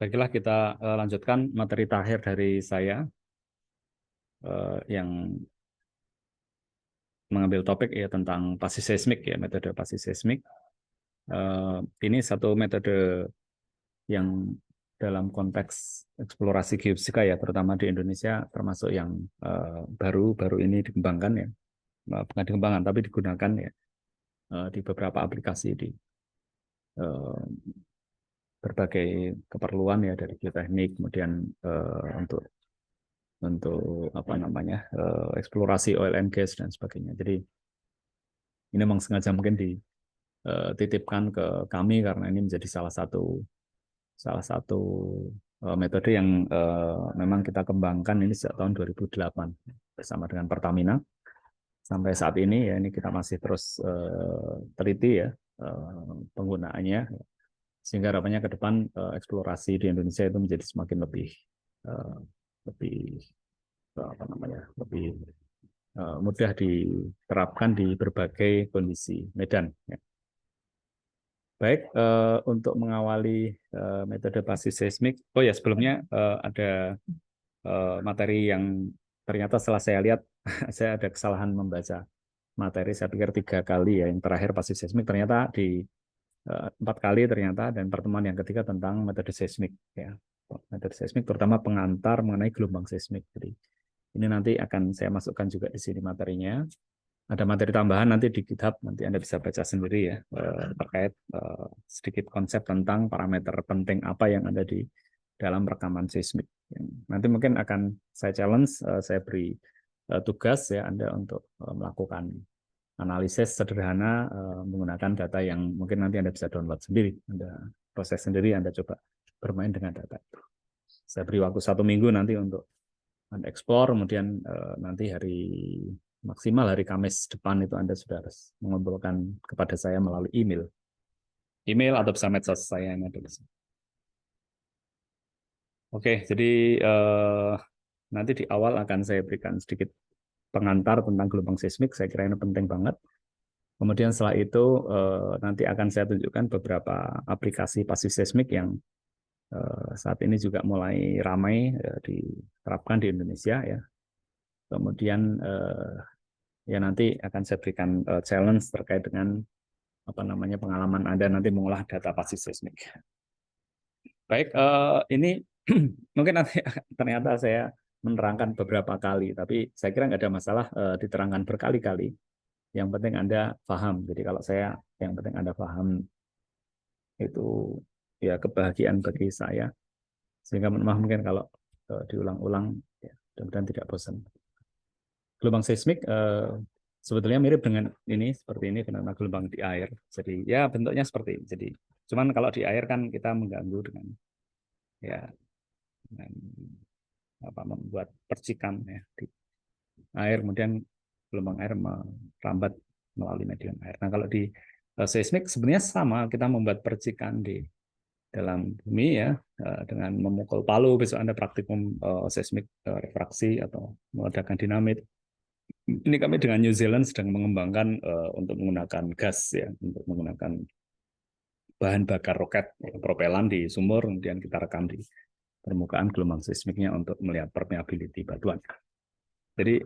Baiklah, kita lanjutkan materi terakhir dari saya yang mengambil topik ya tentang pasti seismik ya, metode pasti seismik. Ini satu metode yang dalam konteks eksplorasi geofisika ya, terutama di Indonesia, termasuk yang baru ini dikembangkan ya, bukan dikembangkan tapi digunakan ya di beberapa aplikasi di eh, berbagai keperluan ya, dari geoteknik, kemudian untuk apa namanya eksplorasi oil and gas dan sebagainya. Jadi ini memang sengaja mungkin dititipkan ke kami karena ini menjadi salah satu metode yang memang kita kembangkan ini sejak tahun 2008 bersama dengan Pertamina. Sampai saat ini ya ini kita masih terus teliti ya penggunaannya, sehingga harapannya ke depan eksplorasi di Indonesia itu menjadi semakin eh, lebih apa namanya lebih mudah diterapkan di berbagai kondisi medan. Ya. Baik, untuk mengawali metode basis seismik, oh ya sebelumnya ada materi yang ternyata setelah saya lihat, saya ada kesalahan membaca materi, saya pikir 3 kali ya, yang terakhir basis seismik ternyata di 4 kali ternyata, dan pertemuan yang ketiga tentang metode seismik. Ya. Metode seismik terutama pengantar mengenai gelombang seismik. Jadi ini nanti akan saya masukkan juga di sini materinya. Ada materi tambahan nanti di GitHub, nanti Anda bisa baca sendiri ya, terkait sedikit konsep tentang parameter penting apa yang ada di dalam rekaman seismik. Nanti mungkin akan saya challenge, saya beri tugas ya Anda untuk melakukan analisis sederhana menggunakan data yang mungkin nanti Anda bisa download sendiri, Anda proses sendiri, Anda coba bermain dengan data itu. Saya beri waktu 1 minggu nanti untuk explore, kemudian nanti maksimal hari Kamis depan itu Anda sudah harus mengumpulkan kepada saya melalui email atau bisa medsos saya yang ada di sini. Oke, jadi nanti di awal akan saya berikan sedikit pengantar tentang gelombang seismik, saya kira ini penting banget. Kemudian setelah itu nanti akan saya tunjukkan beberapa aplikasi pasif seismik yang saat ini juga mulai ramai diterapkan di Indonesia ya. Kemudian ya nanti akan saya berikan challenge terkait dengan apa namanya pengalaman Anda nanti mengolah data pasif seismik. Baik, ini mungkin nanti ternyata saya menerangkan beberapa kali, tapi saya kira nggak ada masalah diterangkan berkali-kali. Yang penting Anda paham. Jadi kalau yang penting Anda paham itu ya kebahagiaan bagi saya. Sehingga maaf mungkin kalau diulang-ulang, ya, mudah-mudahan tidak bosan. Gelombang seismik sebetulnya mirip dengan ini, seperti ini, fenomena gelombang di air. Jadi ya bentuknya seperti ini. Jadi cuman kalau di air kan kita mengganggu dengan ya dengan apa membuat percikan ya di air, kemudian gelombang air merambat melalui medium air. Nah kalau di seismik sebenarnya sama, kita membuat percikan di dalam bumi ya dengan memukul palu. Besok Anda praktikum seismik refraksi atau meledakan dinamit. Ini kami dengan New Zealand sedang mengembangkan untuk menggunakan gas ya, untuk menggunakan bahan bakar roket propelan di sumur, kemudian kita rekam di permukaan gelombang seismiknya untuk melihat permeability batuan. Jadi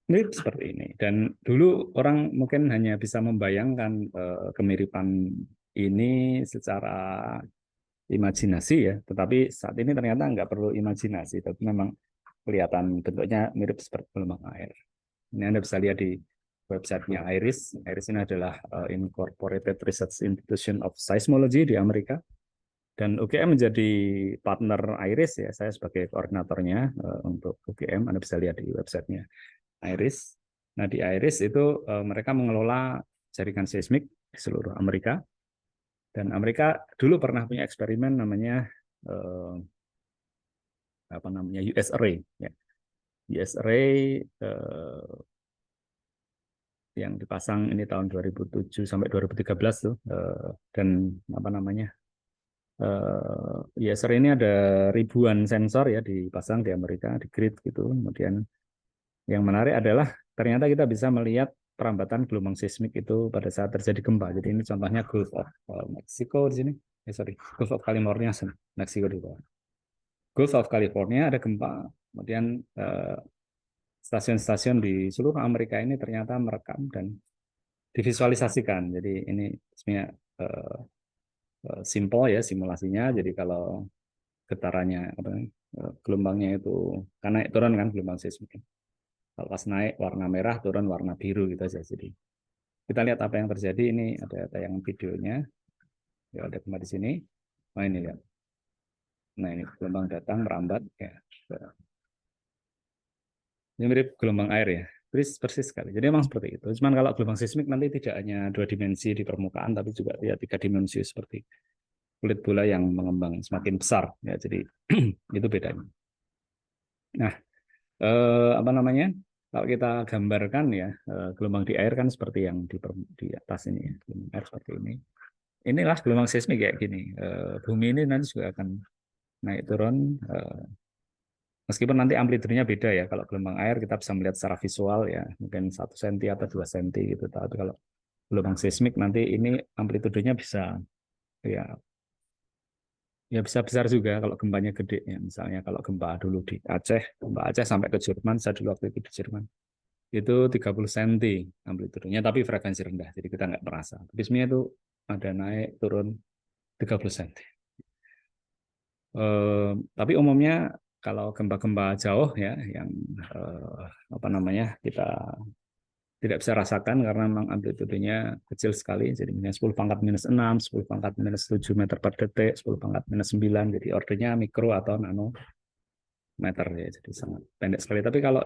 ini seperti ini. Dan dulu orang mungkin hanya bisa membayangkan kemiripan ini secara imajinasi ya, tetapi saat ini ternyata nggak perlu imajinasi, tapi memang kelihatan bentuknya mirip seperti gelombang air. Ini Anda bisa lihat di websitenya IRIS. IRIS ini adalah Incorporated Research Institution of Seismology di Amerika. Dan UGM menjadi partner IRIS ya. Saya sebagai koordinatornya untuk UGM. Anda bisa lihat di websitenya IRIS. Nah di IRIS itu mereka mengelola jaringan seismik di seluruh Amerika. Dan Amerika dulu pernah punya eksperimen namanya US Array. Ya. US Array yang dipasang ini tahun 2007 sampai 2013 tuh, dan apa namanya ISR ini ada ribuan sensor ya dipasang di Amerika di grid gitu. Kemudian yang menarik adalah ternyata kita bisa melihat perambatan gelombang seismik itu pada saat terjadi gempa. Jadi ini contohnya Gulf of Mexico di sini Gulf of California, Meksiko di bawah. Gulf of California ada gempa, kemudian stasiun-stasiun di seluruh Amerika ini ternyata merekam dan divisualisasikan. Jadi ini sebenarnya simple ya simulasinya. Jadi kalau getarannya gelombangnya itu karena naik turun kan gelombang seismik. Kalau pas naik warna merah, turun warna biru gitu aja. Jadi kita lihat apa yang terjadi. Ini ada tayangan videonya. Ya ada gempa di sini. Oh ini lihat. Nah ini gelombang datang merambat ya. Ini mirip gelombang air ya. Persis sekali. Jadi memang seperti itu. Cuman kalau gelombang seismik nanti tidak hanya 2 dimensi di permukaan, tapi juga ya 3 dimensi seperti kulit bola yang mengembang semakin besar. Ya, jadi itu bedanya. Nah, apa namanya? Kalau kita gambarkan ya, gelombang di air kan seperti yang di atas ini ya, gelombang air seperti ini. Inilah gelombang seismik kayak gini. Bumi ini nanti juga akan naik turun. Meskipun nanti amplitudenya beda ya. Kalau gelombang air kita bisa melihat secara visual ya, mungkin 1 cm atau 2 cm gitu. Tapi kalau gelombang seismik nanti ini amplitudenya bisa ya bisa besar juga kalau gempanya gede ya. Misalnya kalau gempa dulu di Aceh, gempa Aceh sampai ke Jerman, saya dulu waktu itu di Jerman. Itu 30 cm amplitudenya tapi frekuensi rendah. Jadi kita nggak merasa. Tapi sebenarnya itu ada naik turun 30 cm. Tapi umumnya kalau gempa-gempa jauh ya yang apa namanya kita tidak bisa rasakan karena memang amplitudenya kecil sekali. Jadi 10 pangkat minus 6, 10 pangkat minus 7 meter per detik, 10 pangkat minus 9. Jadi ordernya mikro atau nano meter ya. Jadi sangat pendek sekali. Tapi kalau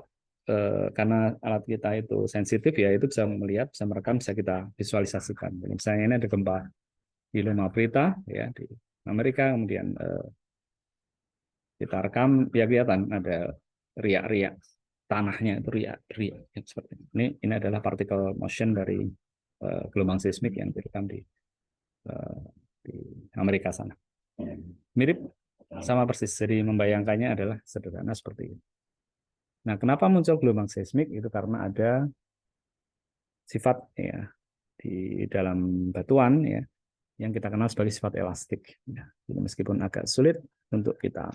karena alat kita itu sensitif ya, itu bisa melihat, bisa merekam, bisa kita visualisasikan. Jadi misalnya ini ada gempa di Loma Prieta ya di Amerika, kemudian kita rekam, ya kelihatan ada riak-riak tanahnya itu riak-riak seperti ini. Ini adalah particle motion dari gelombang seismik yang direkam di Amerika sana. Mirip sama persis. Jadi membayangkannya adalah sederhana seperti ini. Nah, kenapa muncul gelombang seismik? Itu karena ada sifat ya di dalam batuan ya yang kita kenal sebagai sifat elastik. Ya. Jadi meskipun agak sulit untuk kita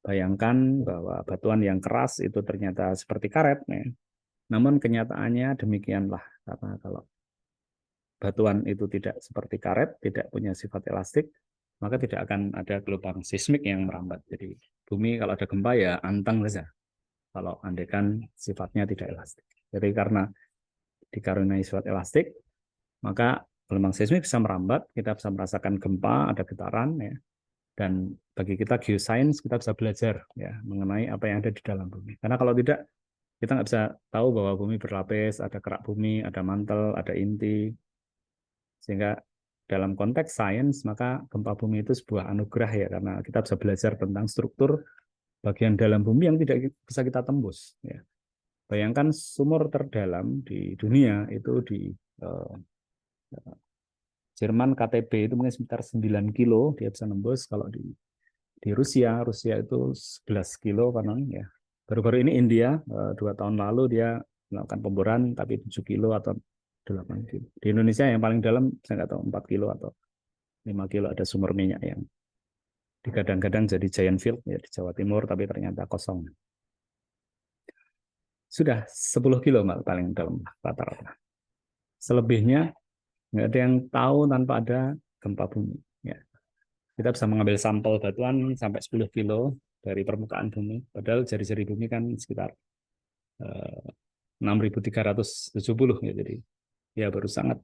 bayangkan bahwa batuan yang keras itu ternyata seperti karet, ya. Namun kenyataannya demikianlah, karena kalau batuan itu tidak seperti karet, tidak punya sifat elastik, maka tidak akan ada gelombang seismik yang merambat. Jadi bumi kalau ada gempa ya anteng saja. Kalau andaikan sifatnya tidak elastik. Jadi karena dikaruniai sifat elastik, maka gelombang seismik bisa merambat, kita bisa merasakan gempa, ada getaran, ya. Dan bagi kita geoscience, kita bisa belajar ya mengenai apa yang ada di dalam bumi. Karena kalau tidak, kita nggak bisa tahu bahwa bumi berlapis, ada kerak bumi, ada mantel, ada inti. Sehingga dalam konteks sains, maka gempa bumi itu sebuah anugerah ya, karena kita bisa belajar tentang struktur bagian dalam bumi yang tidak bisa kita tembus. Ya. Bayangkan sumur terdalam di dunia itu di Jerman KTB itu mungkin sekitar 9 kilo dia bisa nembus. Kalau di Rusia itu 11 kilo konon ya. Baru-baru ini India 2 tahun lalu dia melakukan pemboran tapi 7 kilo atau 8 kilo. Di Indonesia yang paling dalam saya nggak tahu 4 kilo atau 5 kilo ada sumber minyak yang digadang-gadang jadi giant field ya di Jawa Timur tapi ternyata kosong. Sudah 10 kilo paling dalam rata-rata. Selebihnya nggak ada yang tahu tanpa ada gempa bumi. Ya. Kita bisa mengambil sampel batuan sampai 10 kilo dari permukaan bumi. Padahal jari-jari bumi kan sekitar 6.370 ya. Jadi ya baru sangat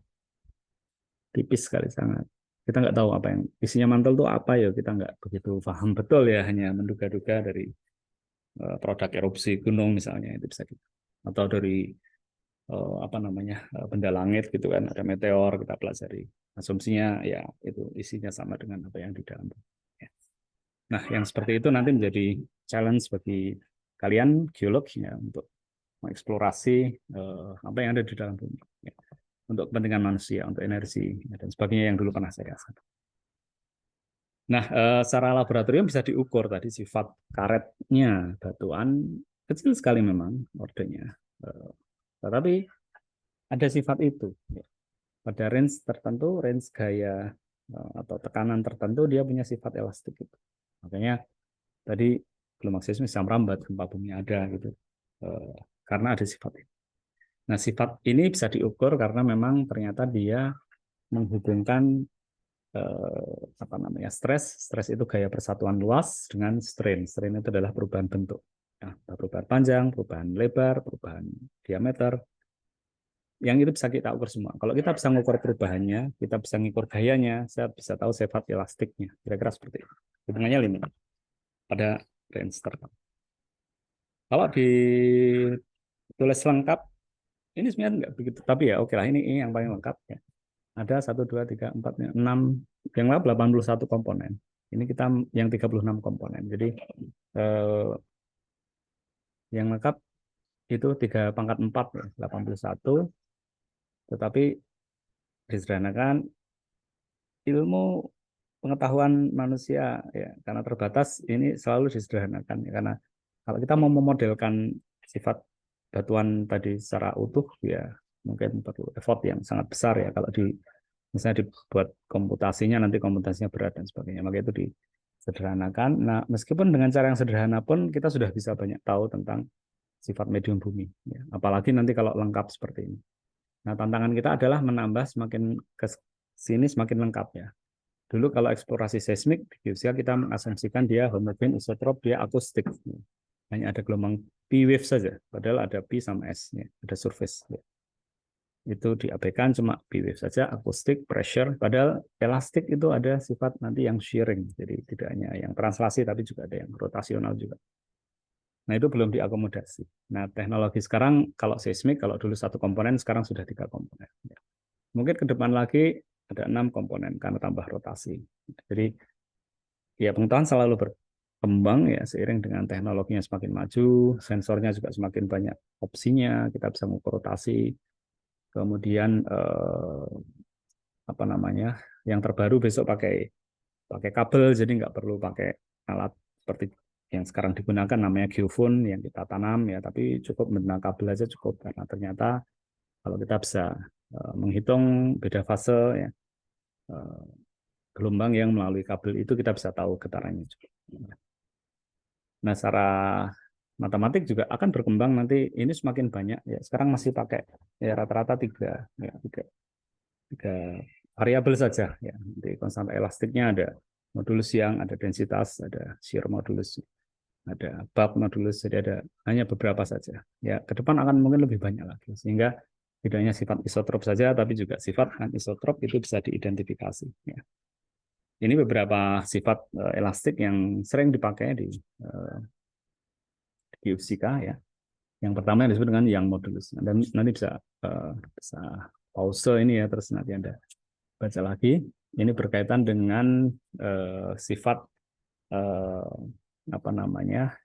tipis sekali sangat. Kita nggak tahu apa yang isinya mantel itu apa ya. Kita nggak begitu paham betul ya. Hanya menduga-duga dari produk erupsi gunung misalnya itu bisa gitu. Atau dari apa namanya benda langit gitu kan ada meteor kita pelajari asumsinya ya itu isinya sama dengan apa yang di dalam bumi. Nah yang seperti itu nanti menjadi challenge bagi kalian geolog ya untuk mengeksplorasi apa yang ada di dalam bumi ya. Untuk kepentingan manusia untuk energi dan sebagainya yang dulu pernah saya rasakan. Nah secara laboratorium bisa diukur tadi sifat karetnya batuan kecil sekali memang ordernya tetapi ada sifat itu. Pada range tertentu, range gaya atau tekanan tertentu dia punya sifat elastik gitu. Makanya tadi gelombang seismik bisa merambat, gempa bumi ada gitu. Karena ada sifat ini. Nah, sifat ini bisa diukur karena memang ternyata dia menghubungkan apa namanya stres. Stres itu gaya persatuan luas dengan strain. Strain itu adalah perubahan bentuk. Nah, perubahan panjang, perubahan lebar, perubahan diameter. Yang itu bisa kita ukur semua. Kalau kita bisa mengukur perubahannya, kita bisa mengukur gayanya, saya bisa tahu sifat elastiknya. Kira-kira seperti itu. Hubungannya linear pada range tertentu. Kalau ditulis lengkap, ini sebenarnya nggak begitu. Tapi ya oke lah, ini yang paling lengkap. Ya. Ada 1, 2, 3, 4, 6, yang lengkap 81 komponen. Ini kita yang 36 komponen. Jadi yang lengkap itu 3/4 ya, 81. Tetapi disederhanakan ilmu pengetahuan manusia ya karena terbatas ini selalu disederhanakan ya, karena kalau kita mau memodelkan sifat batuan tadi secara utuh ya mungkin perlu effort yang sangat besar ya kalau misalnya dibuat komputasinya nanti komputasinya berat dan sebagainya maka itu disederhanakan. Nah meskipun dengan cara yang sederhana pun kita sudah bisa banyak tahu tentang sifat medium bumi ya. Apalagi nanti kalau lengkap seperti ini. Nah tantangan kita adalah menambah semakin ke sini semakin lengkap ya. Dulu kalau eksplorasi seismik di geofisika kita mengasumsikan dia homogen isotrop, dia akustik. Hanya ada gelombang P wave saja, padahal ada P sama S, ada surface. Itu diabaikan cuma P wave saja, akustik, pressure, padahal elastik itu ada sifat nanti yang shearing, jadi tidak hanya yang translasi tapi juga ada yang rotasional juga. Nah itu belum diakomodasi. Nah teknologi sekarang kalau seismik, kalau dulu 1 komponen, sekarang sudah 3 komponen. Mungkin ke depan lagi ada 6 komponen karena tambah rotasi. Jadi ya pengetahuan selalu berkembang ya seiring dengan teknologinya semakin maju, sensornya juga semakin banyak opsinya, kita bisa mengukur rotasi. Kemudian apa namanya? Yang terbaru besok pakai pakai kabel jadi nggak perlu pakai alat seperti yang sekarang digunakan namanya geofone yang kita tanam ya, tapi cukup menggunakan kabel aja cukup karena ternyata kalau kita bisa menghitung beda fase ya gelombang yang melalui kabel itu kita bisa tahu getarannya juga. Nah, secara matematik juga akan berkembang nanti ini semakin banyak ya. Sekarang masih pakai ya rata-rata tiga variabel saja ya. Nanti konstanta elastiknya ada modulus yang ada densitas, ada shear modulus, ada bulk modulus, jadi ada hanya beberapa saja. Ya, ke depan akan mungkin lebih banyak lagi sehingga tidak hanya sifat isotrop saja tapi juga sifat anisotrop itu bisa diidentifikasi ya. Ini beberapa sifat elastik yang sering dipakai di geofisika ya. Yang pertama yang disebut dengan Young modulus. Dan nanti bisa pause ini ya, terus nanti Anda baca lagi. Ini berkaitan dengan sifat apa namanya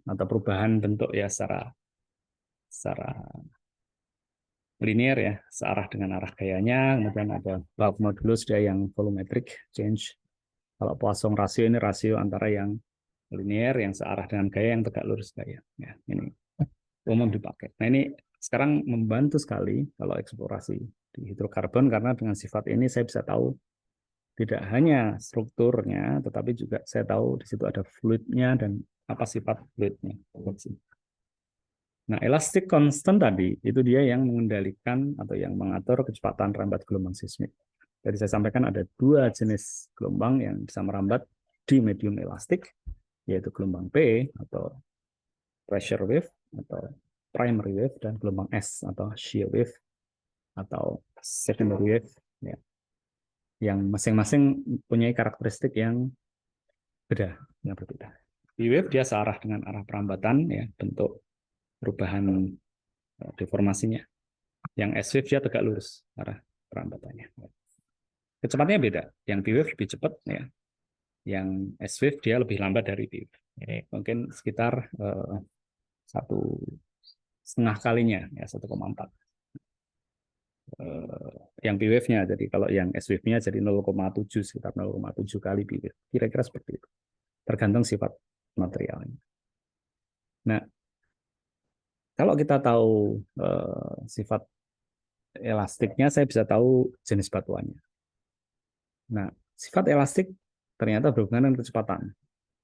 atau perubahan bentuk ya secara linear ya, searah dengan arah gayanya. Kemudian ada bulk modulus dia yang volumetric change. Kalau Poisson rasio ini rasio antara yang linear yang searah dengan gaya yang tegak lurus gaya. Ya, ini umum dipakai. Nah ini sekarang membantu sekali kalau eksplorasi di hidrokarbon karena dengan sifat ini saya bisa tahu tidak hanya strukturnya, tetapi juga saya tahu di situ ada fluidnya dan apa sifat fluidnya. Nah, elastic constant tadi itu dia yang mengendalikan atau yang mengatur kecepatan rambat gelombang seismik. Jadi saya sampaikan ada 2 jenis gelombang yang bisa merambat di medium elastik, yaitu gelombang P atau pressure wave atau primary wave dan gelombang S atau shear wave atau secondary wave ya, yang masing-masing punya karakteristik yang berbeda. P wave dia searah dengan arah perambatan ya, bentuk perubahan deformasinya. Yang S wave dia tegak lurus arah perambatannya. Kecepatannya beda. Yang P wave lebih cepat ya. Yang S wave dia lebih lambat dari P wave. Jadi mungkin sekitar 1,5 kalinya ya 1,4. Yang P wave-nya. Jadi kalau yang S wave-nya jadi 0,7 sekitar 0,7 kali P wave. Kira-kira seperti itu. Tergantung sifat materialnya. Nah, kalau kita tahu sifat elastiknya, saya bisa tahu jenis batuannya. Nah, sifat elastik ternyata berhubungan dengan kecepatan.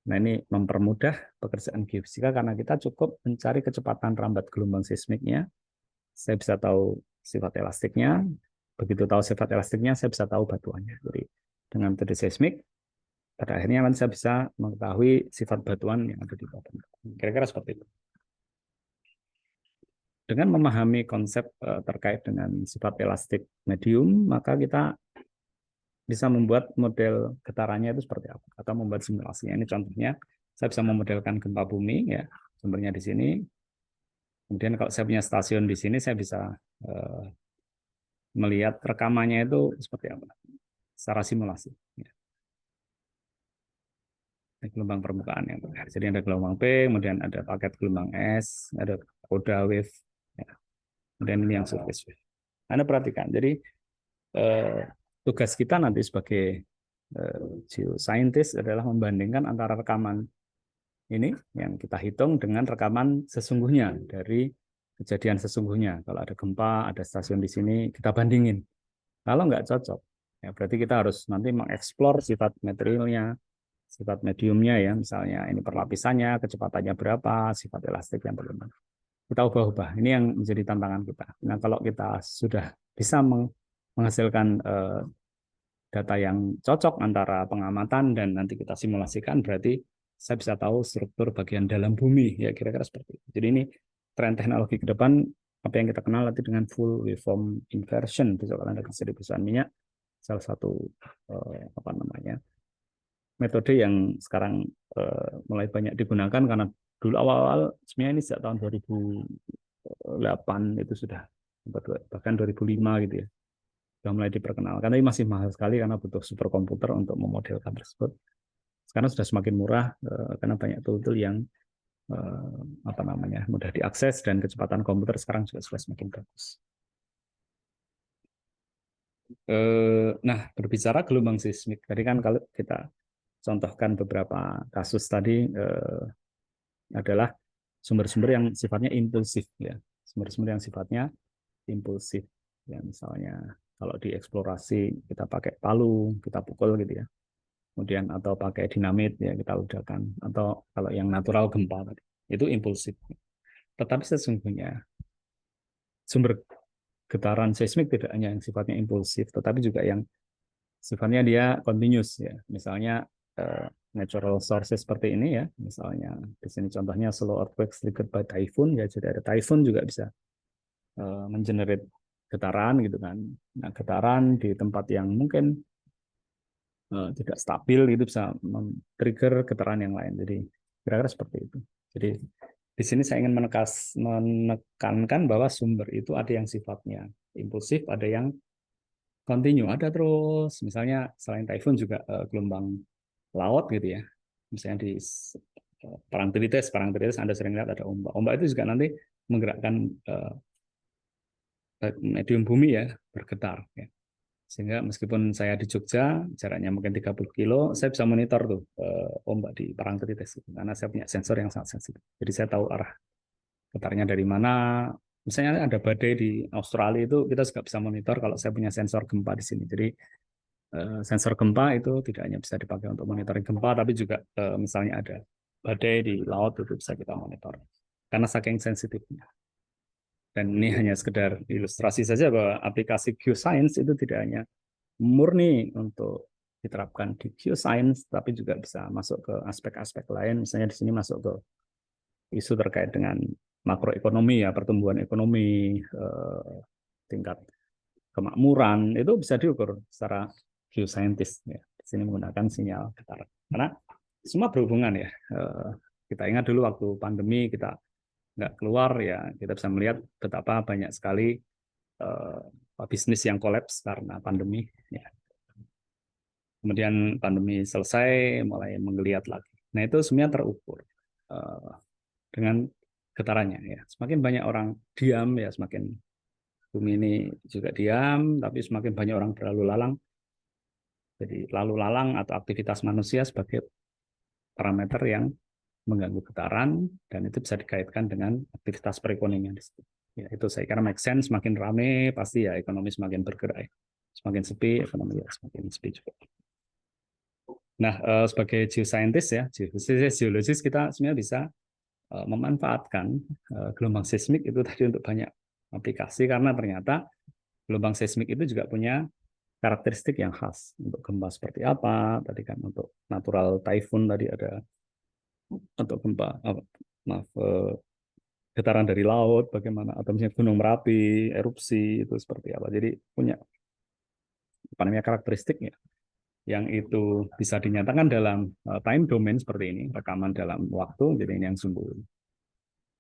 Nah, ini mempermudah pekerjaan geofisika karena kita cukup mencari kecepatan rambat gelombang seismiknya. Saya bisa tahu sifat elastiknya. Begitu tahu sifat elastiknya, saya bisa tahu batuannya. Jadi dengan metode seismik, pada akhirnya nanti saya bisa mengetahui sifat batuan yang ada di bawah. Kira-kira seperti itu. Dengan memahami konsep terkait dengan sifat elastik medium, maka kita bisa membuat model getarannya itu seperti apa, atau membuat simulasinya. Ini contohnya, saya bisa memodelkan gempa bumi, ya sumbernya di sini. Kemudian kalau saya punya stasiun di sini, saya bisa melihat rekamannya itu seperti apa secara simulasi. Ya. Gelombang permukaan yang terlihat. Jadi ada gelombang P, kemudian ada paket gelombang S, ada Oda wave, ya. Kemudian ini yang surface wave. Anda perhatikan. Jadi tugas kita nanti sebagai geoscientist adalah membandingkan antara rekaman ini yang kita hitung dengan rekaman sesungguhnya dari kejadian sesungguhnya. Kalau ada gempa, ada stasiun di sini, kita bandingin. Kalau nggak cocok, ya berarti kita harus nanti mengeksplor sifat materialnya, sifat mediumnya ya, misalnya ini perlapisannya, kecepatannya berapa, sifat elastik yang bagaimana. Kita ubah-ubah. Ini yang menjadi tantangan kita. Nah, kalau kita sudah bisa menghasilkan data yang cocok antara pengamatan dan nanti kita simulasikan, berarti saya bisa tahu struktur bagian dalam bumi, ya kira-kira seperti itu. Jadi ini tren teknologi ke depan, apa yang kita kenal nanti dengan full waveform inversion, besok kalau Anda kasih di perusahaan minyak, salah satu apa namanya metode yang sekarang mulai banyak digunakan karena dulu awal-awal sebenarnya ini sejak tahun 2008 itu sudah, bahkan 2005 gitu ya, sudah mulai diperkenalkan. Tapi masih mahal sekali karena butuh superkomputer untuk memodelkan tersebut. Sekarang sudah semakin murah karena banyak tool-tool yang apa namanya mudah diakses dan kecepatan komputer sekarang juga sudah semakin bagus. Nah, berbicara gelombang seismik, tadi kan kalau kita contohkan beberapa kasus tadi adalah sumber-sumber yang sifatnya impulsif, ya, sumber-sumber yang sifatnya impulsif, ya misalnya kalau dieksplorasi kita pakai palu, kita pukul gitu ya, kemudian atau pakai dinamit ya kita ledakan, atau kalau yang natural gempa tadi itu impulsif. Tetapi sesungguhnya sumber getaran seismik tidak hanya yang sifatnya impulsif, tetapi juga yang sifatnya dia continuous ya. Misalnya natural sources seperti ini ya, misalnya di sini contohnya slow earthquakes triggered by typhoon ya, jadi ada typhoon juga bisa mengenerate getaran gitu kan. Nah, getaran di tempat yang mungkin tidak stabil itu bisa men-trigger getaran yang lain. Jadi kira-kira seperti itu. Jadi di sini saya ingin menekankan bahwa sumber itu ada yang sifatnya impulsif, ada yang continue, ada terus. Misalnya selain typhoon juga gelombang laut gitu ya. Misalnya di Parangtritis Anda sering lihat ada ombak. Ombak itu juga nanti menggerakkan medium bumi ya, bergetar ya. Sehingga meskipun saya di Jogja, jaraknya mungkin 30 kilo, saya bisa monitor tuh ombak di Parangtritis karena saya punya sensor yang sangat sensitif. Jadi saya tahu arah getarnya dari mana. Misalnya ada badai di Australia itu kita juga bisa monitor kalau saya punya sensor gempa di sini. Jadi sensor gempa itu tidak hanya bisa dipakai untuk monitoring gempa, tapi juga misalnya ada badai di laut itu bisa kita monitor karena saking sensitifnya. Dan ini hanya sekedar ilustrasi saja bahwa aplikasi geoscience itu tidak hanya murni untuk diterapkan di geoscience, tapi juga bisa masuk ke aspek-aspek lain. Misalnya di sini masuk ke isu terkait dengan makroekonomi ya, pertumbuhan ekonomi, tingkat kemakmuran itu bisa diukur secara geoscientist ya. Di sini menggunakan sinyal getar. Karena semua berhubungan ya. Kita ingat dulu waktu pandemi kita nggak keluar ya, kita bisa melihat betapa banyak sekali bisnis yang kolaps karena pandemi. Ya. Kemudian pandemi selesai, mulai menggeliat lagi. Nah itu semuanya terukur dengan getarannya. Ya. Semakin banyak orang diam, ya semakin bumi ini juga diam, tapi semakin banyak orang berlalu lalang. Jadi lalu lalang atau aktivitas manusia sebagai parameter yang mengganggu getaran, dan itu bisa dikaitkan dengan aktivitas perekonomian di situ. Ya, itu saya kira make sense, semakin rame pasti ya ekonomi semakin bergerak. Semakin sepi, ekonomi ya semakin sepi juga. Nah, sebagai geoscientist ya, geologis kita sebenarnya bisa memanfaatkan gelombang seismik itu tadi untuk banyak aplikasi karena ternyata gelombang seismik itu juga punya karakteristik yang khas untuk gempa seperti apa tadi kan untuk natural typhoon tadi ada untuk gempa maaf getaran dari laut bagaimana atau misalnya gunung merapi erupsi itu seperti apa jadi punya apa namanya karakteristik ya yang itu bisa dinyatakan dalam time domain seperti ini rekaman dalam waktu jadi ini yang sumber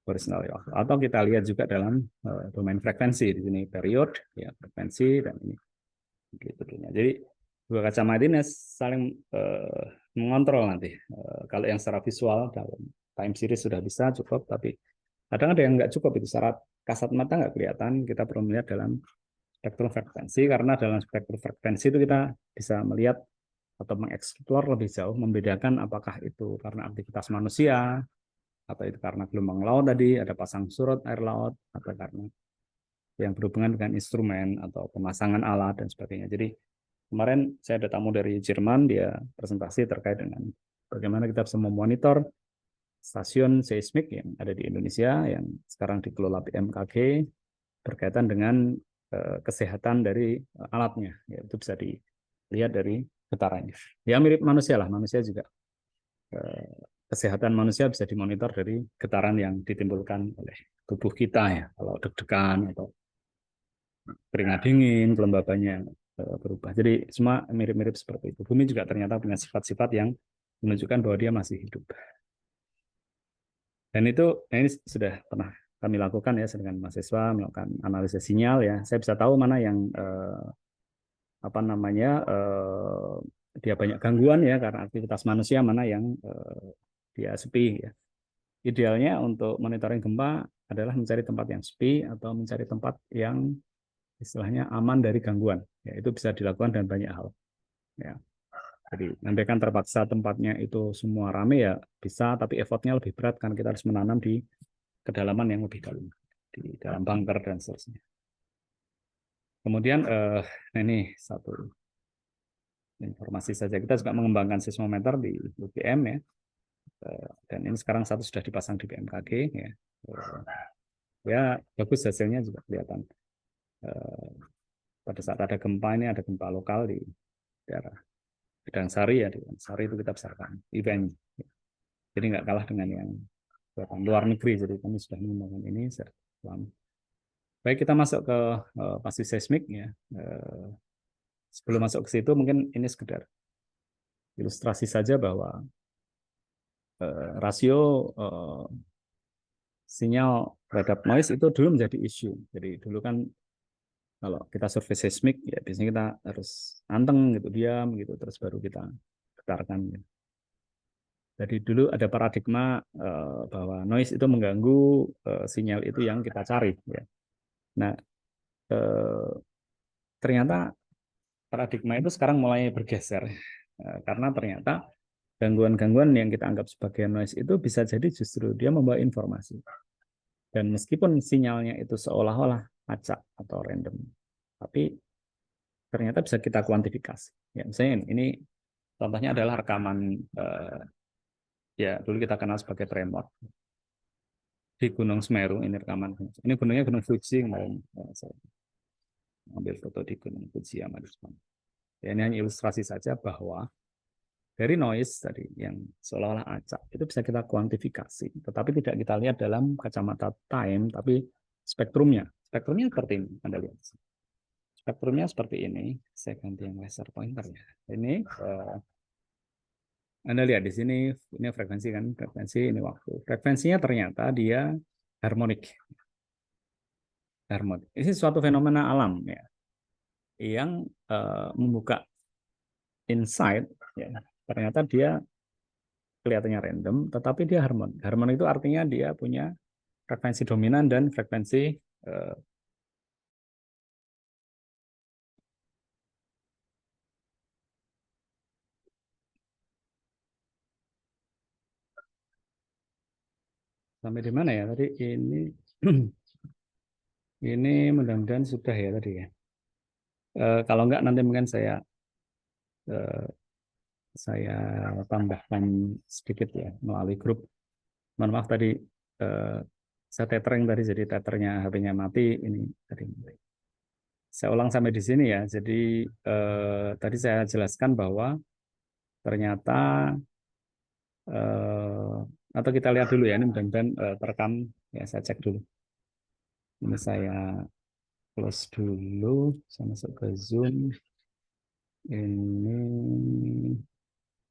original waktu atau kita lihat juga dalam domain frekuensi di sini period ya frekuensi dan ini gitu. Jadi dua kacamata ini saling mengontrol nanti. Kalau yang secara visual dalam time series sudah bisa cukup, tapi kadang ada yang nggak cukup itu secara kasat mata nggak kelihatan. Kita perlu melihat dalam spektrum frekuensi karena dalam spektrum frekuensi itu kita bisa melihat atau mengeksplor lebih jauh, membedakan apakah itu karena aktivitas manusia atau itu karena gelombang laut tadi ada pasang surut air laut atau karena yang berhubungan dengan instrumen atau pemasangan alat dan sebagainya. Jadi kemarin saya ada tamu dari Jerman, dia presentasi terkait dengan bagaimana kita bisa memonitor stasiun seismik yang ada di Indonesia yang sekarang dikelola BMKG berkaitan dengan kesehatan dari alatnya. Ya, itu bisa dilihat dari getarannya. Ya mirip manusia lah, manusia juga kesehatan manusia bisa dimonitor dari getaran yang ditimbulkan oleh tubuh kita ya. Kalau deg-degan atau keringat dingin, kelembabannya berubah. Jadi semua mirip-mirip seperti itu. Bumi juga ternyata punya sifat-sifat yang menunjukkan bahwa dia masih hidup. Dan itu ini sudah pernah kami lakukan ya dengan mahasiswa melakukan analisis sinyal ya. Saya bisa tahu mana yang apa namanya dia banyak gangguan ya karena aktivitas manusia, mana yang dia sepi ya. Idealnya untuk monitoring gempa adalah mencari tempat yang sepi atau mencari tempat yang istilahnya aman dari gangguan. Ya, itu bisa dilakukan dengan banyak hal. Ya. Jadi nanti kan terpaksa tempatnya itu semua rame ya bisa, tapi effortnya lebih berat kan kita harus menanam di kedalaman yang lebih dalam, di dalam bunker dan seterusnya. Kemudian ini satu informasi saja kita juga mengembangkan seismometer di UGM ya, dan ini sekarang satu sudah dipasang di BMKG ya, ya bagus hasilnya juga kelihatan. Pada saat ada gempa ini ada gempa lokal di daerah Gedang Sari ya di Sari itu kita besarkan event. Jadi nggak kalah dengan yang luar negeri. Jadi kami sudah mengembangkan ini selama. Baik kita masuk ke pasti seismik ya. Sebelum masuk ke situ mungkin ini sekedar ilustrasi saja bahwa rasio sinyal terhadap noise itu dulu menjadi isu. Jadi dulu kan kalau kita survei seismik ya biasanya kita harus anteng gitu diam gitu terus baru kita getarkan. Gitu. Jadi dulu ada paradigma bahwa noise itu mengganggu sinyal itu yang kita cari. Ya. Nah, ternyata paradigma itu sekarang mulai bergeser karena ternyata gangguan-gangguan yang kita anggap sebagai noise itu bisa jadi justru dia membawa informasi. Dan meskipun sinyalnya itu seolah-olah acak atau random, tapi ternyata bisa kita kuantifikasi. Ya, misalnya ini contohnya adalah rekaman ya dulu kita kenal sebagai tremor di Gunung Semeru ini rekaman ini gunungnya Gunung Fuji kemarin saya ambil foto di Gunung Fuji sama di Jepang. Ya, ini hanya ilustrasi saja bahwa dari noise tadi yang seolah-olah acak itu bisa kita kuantifikasi, tetapi tidak kita lihat dalam kacamata time, tapi spektrumnya. Spektrumnya seperti ini, Anda lihat. Spektrumnya seperti ini. Saya ganti yang laser pointer ya. Ini Anda lihat di sini, ini frekuensi kan, frekuensi ini waktu. Frekuensinya ternyata dia harmonik. Harmonik. Ini suatu fenomena alam ya, yang membuka insight. Ya, ternyata dia kelihatannya random, tetapi dia harmonik. Harmonik itu artinya dia punya frekuensi dominan dan frekuensi sampai di mana ya tadi ini ini mudah-mudahan sudah ya tadi ya. Kalau enggak nanti mungkin eh, saya tambahkan sedikit ya melalui grup. Mohon maaf tadi eh, saya tethering tadi, jadi tethernya HP-nya mati. Ini tadi saya ulang sampai di sini ya. Jadi tadi saya jelaskan bahwa ternyata eh, atau kita lihat dulu ya, ini mudah-mudahan terekam ya. Saya cek dulu. Ini saya close dulu, saya masuk ke Zoom. Ini